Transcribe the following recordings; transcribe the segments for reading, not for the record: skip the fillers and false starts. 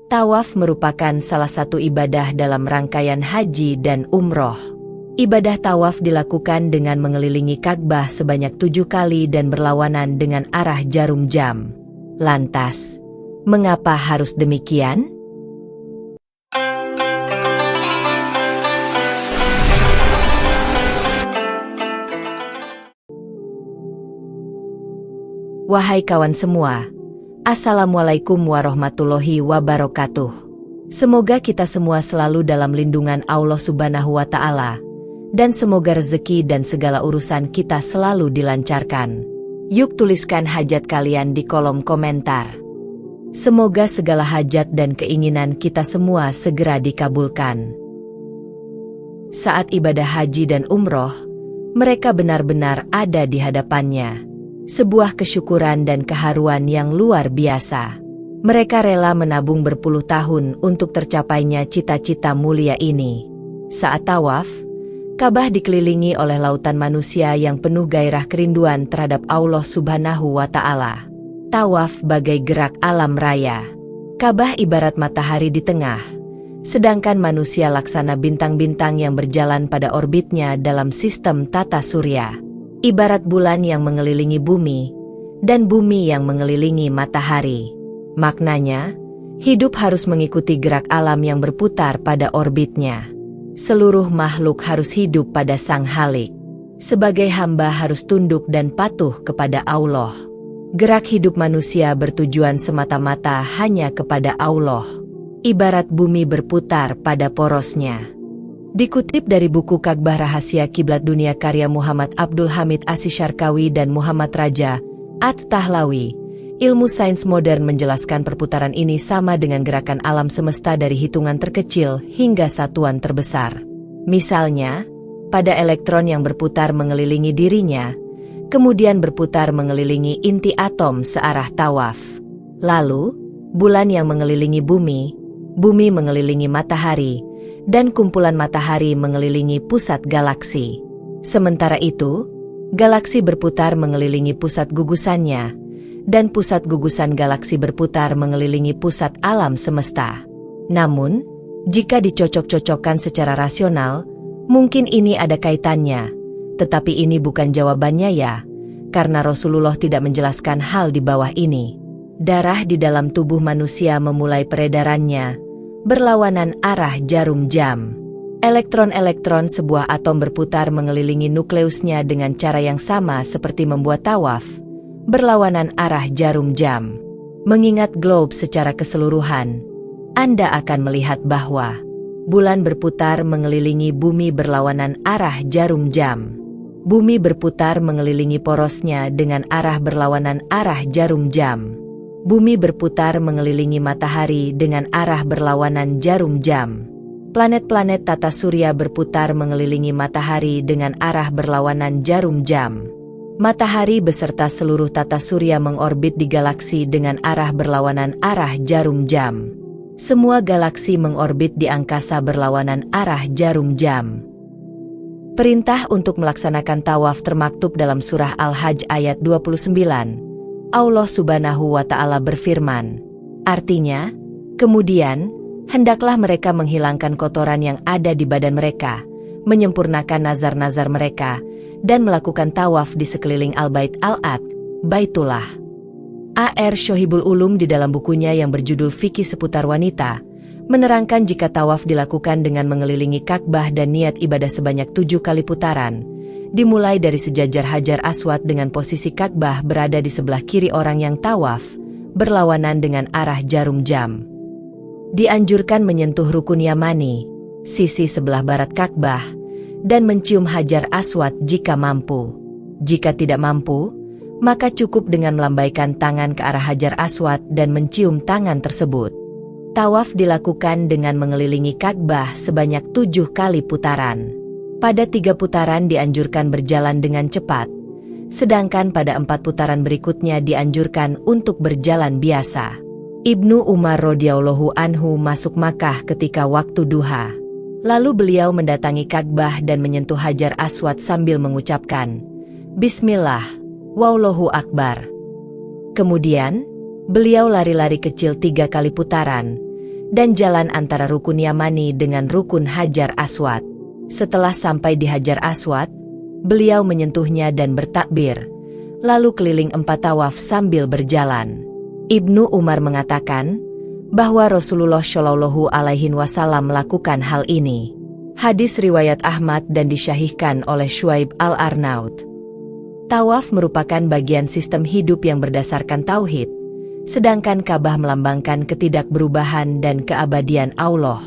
Tawaf merupakan salah satu ibadah dalam rangkaian haji dan umroh. Ibadah tawaf dilakukan dengan mengelilingi Ka'bah sebanyak 7 kali dan berlawanan dengan arah jarum jam. Lantas, mengapa harus demikian? Wahai kawan semua, Assalamualaikum warahmatullahi wabarakatuh. Semoga kita semua selalu dalam lindungan Allah Subhanahu wa Ta'ala, dan semoga rezeki dan segala urusan kita selalu dilancarkan. Yuk tuliskan hajat kalian di kolom komentar. Semoga segala hajat dan keinginan kita semua segera dikabulkan. Saat ibadah haji dan umroh, mereka benar-benar ada di hadapannya. Sebuah kesyukuran dan keharuan yang luar biasa. Mereka rela menabung berpuluh tahun untuk tercapainya cita-cita mulia ini. Saat tawaf, Ka'bah dikelilingi oleh lautan manusia yang penuh gairah kerinduan terhadap Allah Subhanahu wa Ta'ala. Tawaf bagai gerak alam raya. Ka'bah ibarat matahari di tengah, sedangkan manusia laksana bintang-bintang yang berjalan pada orbitnya dalam sistem tata surya. Ibarat bulan yang mengelilingi bumi, dan bumi yang mengelilingi matahari. Maknanya, hidup harus mengikuti gerak alam yang berputar pada orbitnya. Seluruh makhluk harus hidup pada Sang Khalik. Sebagai hamba harus tunduk dan patuh kepada Allah. Gerak hidup manusia bertujuan semata-mata hanya kepada Allah. Ibarat bumi berputar pada porosnya. Dikutip dari buku Ka'bah Rahasia Kiblat Dunia karya Muhammad Abdul Hamid As-Syarkawi dan Muhammad Raja At-Tahlawi, ilmu sains modern menjelaskan perputaran ini sama dengan gerakan alam semesta dari hitungan terkecil hingga satuan terbesar. Misalnya, pada elektron yang berputar mengelilingi dirinya, kemudian berputar mengelilingi inti atom searah tawaf. Lalu, bulan yang mengelilingi bumi, bumi mengelilingi matahari, dan kumpulan matahari mengelilingi pusat galaksi. Sementara itu, galaksi berputar mengelilingi pusat gugusannya, dan pusat gugusan galaksi berputar mengelilingi pusat alam semesta. Namun, jika dicocok-cocokkan secara rasional, mungkin ini ada kaitannya, tetapi ini bukan jawabannya ya, karena Rasulullah tidak menjelaskan hal di bawah ini. Darah di dalam tubuh manusia memulai peredarannya, berlawanan arah jarum jam. Elektron-elektron sebuah atom berputar mengelilingi nukleusnya dengan cara yang sama seperti membuat tawaf, berlawanan arah jarum jam. Mengingat globe secara keseluruhan, Anda akan melihat bahwa bulan berputar mengelilingi bumi berlawanan arah jarum jam. Bumi berputar mengelilingi porosnya dengan arah berlawanan arah jarum jam. Bumi berputar mengelilingi matahari dengan arah berlawanan jarum jam. Planet-planet tata surya berputar mengelilingi matahari dengan arah berlawanan jarum jam. Matahari beserta seluruh tata surya mengorbit di galaksi dengan arah berlawanan arah jarum jam. Semua galaksi mengorbit di angkasa berlawanan arah jarum jam. Perintah untuk melaksanakan tawaf termaktub dalam surah Al-Hajj ayat 29. Allah Subhanahu wa Ta'ala berfirman, artinya, kemudian, hendaklah mereka menghilangkan kotoran yang ada di badan mereka, menyempurnakan nazar-nazar mereka, dan melakukan tawaf di sekeliling Al-Bait Al-At, Baitullah. A.R. Shohibul Ulum di dalam bukunya yang berjudul Fikih Seputar Wanita, menerangkan jika tawaf dilakukan dengan mengelilingi Ka'bah dan niat ibadah sebanyak 7 kali putaran, dimulai dari sejajar Hajar Aswad dengan posisi Ka'bah berada di sebelah kiri orang yang tawaf, berlawanan dengan arah jarum jam. Dianjurkan menyentuh Rukun Yamani, sisi sebelah barat Ka'bah, dan mencium Hajar Aswad jika mampu. Jika tidak mampu, maka cukup dengan melambaikan tangan ke arah Hajar Aswad dan mencium tangan tersebut. Tawaf dilakukan dengan mengelilingi Ka'bah sebanyak 7 kali putaran. Pada 3 putaran dianjurkan berjalan dengan cepat, sedangkan pada 4 putaran berikutnya dianjurkan untuk berjalan biasa. Ibnu Umar radhiyallahu anhu masuk Makkah ketika waktu duha. Lalu beliau mendatangi Ka'bah dan menyentuh Hajar Aswad sambil mengucapkan, Bismillah, Wallahu Akbar. Kemudian, beliau lari-lari kecil 3 kali putaran, dan jalan antara Rukun Yamani dengan Rukun Hajar Aswad. Setelah sampai di Hajar Aswad, beliau menyentuhnya dan bertakbir, lalu keliling 4 tawaf sambil berjalan. Ibnu Umar mengatakan bahwa Rasulullah Shallallahu Alaihi Wasallam melakukan hal ini. Hadis riwayat Ahmad dan disyahihkan oleh Syuaib Al-Arnaud. Tawaf merupakan bagian sistem hidup yang berdasarkan tauhid, sedangkan Ka'bah melambangkan ketidakberubahan dan keabadian Allah.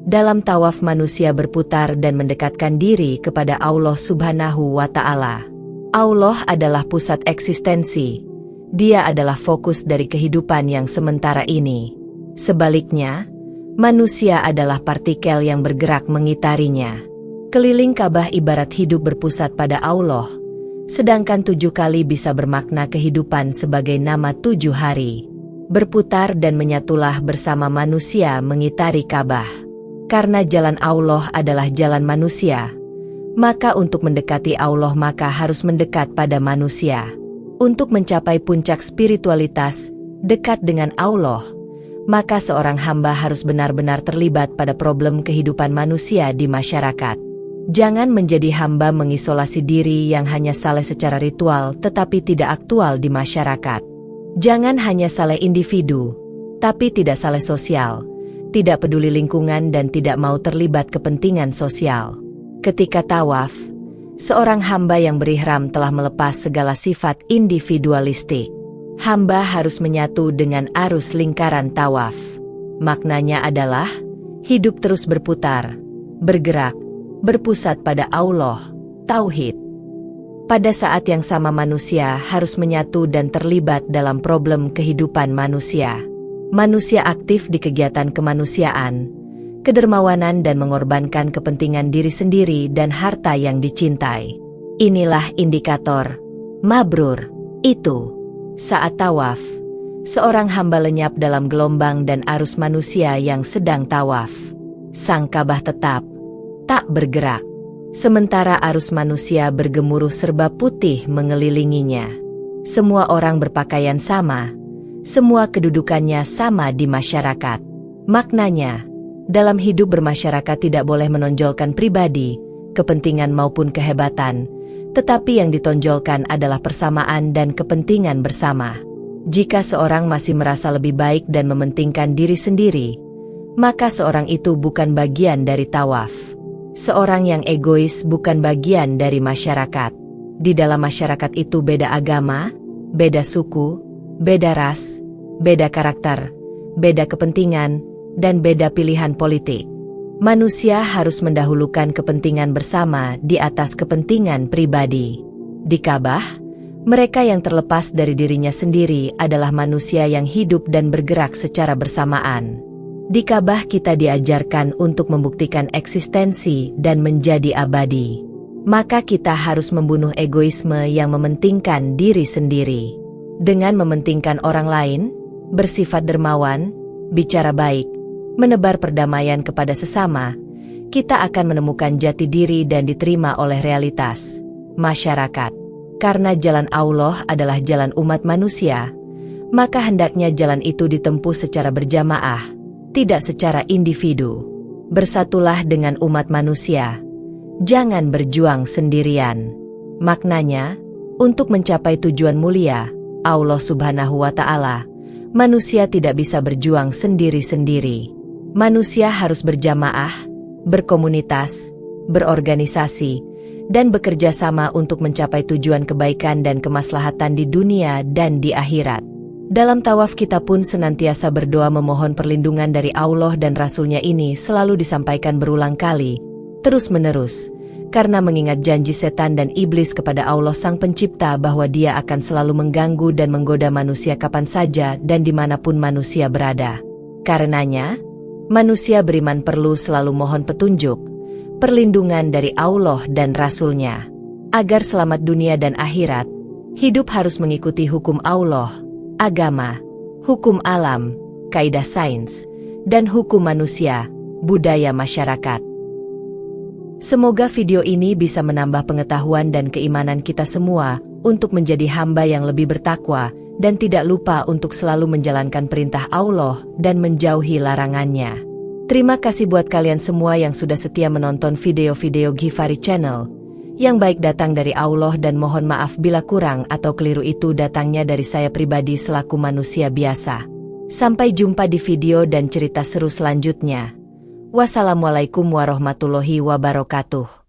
Dalam tawaf manusia berputar dan mendekatkan diri kepada Allah Subhanahu wa Ta'ala. Allah adalah pusat eksistensi. Dia adalah fokus dari kehidupan yang sementara ini. Sebaliknya, manusia adalah partikel yang bergerak mengitarinya. Keliling Ka'bah ibarat hidup berpusat pada Allah, sedangkan 7 kali bisa bermakna kehidupan sebagai nama 7 hari. Berputar dan menyatulah bersama manusia mengitari Ka'bah. Karena jalan Allah adalah jalan manusia, maka untuk mendekati Allah maka harus mendekat pada manusia. Untuk mencapai puncak spiritualitas, dekat dengan Allah, maka seorang hamba harus benar-benar terlibat pada problem kehidupan manusia di masyarakat. Jangan menjadi hamba mengisolasi diri yang hanya saleh secara ritual tetapi tidak aktual di masyarakat. Jangan hanya saleh individu, tapi tidak saleh sosial, tidak peduli lingkungan dan tidak mau terlibat kepentingan sosial. Ketika tawaf, seorang hamba yang berihram telah melepas segala sifat individualistik. Hamba harus menyatu dengan arus lingkaran tawaf. Maknanya adalah hidup terus berputar, bergerak, berpusat pada Allah, tauhid. Pada saat yang sama manusia harus menyatu dan terlibat dalam problem kehidupan manusia. Manusia aktif di kegiatan kemanusiaan, kedermawanan dan mengorbankan kepentingan diri sendiri dan harta yang dicintai. Inilah indikator mabrur itu. Saat tawaf, seorang hamba lenyap dalam gelombang dan arus manusia yang sedang tawaf. Sang Ka'bah tetap tak bergerak, sementara arus manusia bergemuruh serba putih mengelilinginya. Semua orang berpakaian sama, semua kedudukannya sama di masyarakat. Maknanya, dalam hidup bermasyarakat tidak boleh menonjolkan pribadi, kepentingan maupun kehebatan, tetapi yang ditonjolkan adalah persamaan dan kepentingan bersama. Jika seorang masih merasa lebih baik dan mementingkan diri sendiri, maka seorang itu bukan bagian dari tawaf. Seorang yang egois bukan bagian dari masyarakat. Di dalam masyarakat itu beda agama, beda suku, beda ras, beda karakter, beda kepentingan, dan beda pilihan politik. Manusia harus mendahulukan kepentingan bersama di atas kepentingan pribadi. Di Ka'bah, mereka yang terlepas dari dirinya sendiri adalah manusia yang hidup dan bergerak secara bersamaan. Di Ka'bah kita diajarkan untuk membuktikan eksistensi dan menjadi abadi. Maka kita harus membunuh egoisme yang mementingkan diri sendiri. Dengan mementingkan orang lain, bersifat dermawan, bicara baik, menebar perdamaian kepada sesama, kita akan menemukan jati diri dan diterima oleh realitas masyarakat. Karena jalan Allah adalah jalan umat manusia, maka hendaknya jalan itu ditempuh secara berjamaah, tidak secara individu. Bersatulah dengan umat manusia, jangan berjuang sendirian. Maknanya, untuk mencapai tujuan mulia, Allah Subhanahu wa Ta'ala, manusia tidak bisa berjuang sendiri-sendiri. Manusia harus berjamaah, berkomunitas, berorganisasi, dan bekerja sama untuk mencapai tujuan kebaikan dan kemaslahatan di dunia dan di akhirat. Dalam tawaf kita pun senantiasa berdoa memohon perlindungan dari Allah dan Rasul-Nya. Ini selalu disampaikan berulang kali, terus-menerus, karena mengingat janji setan dan iblis kepada Allah Sang Pencipta bahwa dia akan selalu mengganggu dan menggoda manusia kapan saja dan dimanapun manusia berada. Karenanya, manusia beriman perlu selalu mohon petunjuk, perlindungan dari Allah dan Rasul-Nya. Agar selamat dunia dan akhirat, hidup harus mengikuti hukum Allah, agama, hukum alam, kaidah sains, dan hukum manusia, budaya masyarakat. Semoga video ini bisa menambah pengetahuan dan keimanan kita semua untuk menjadi hamba yang lebih bertakwa dan tidak lupa untuk selalu menjalankan perintah Allah dan menjauhi larangannya. Terima kasih buat kalian semua yang sudah setia menonton video-video Givari Channel. Yang baik datang dari Allah dan mohon maaf bila kurang atau keliru itu datangnya dari saya pribadi selaku manusia biasa. Sampai jumpa di video dan cerita seru selanjutnya. Wassalamualaikum warahmatullahi wabarakatuh.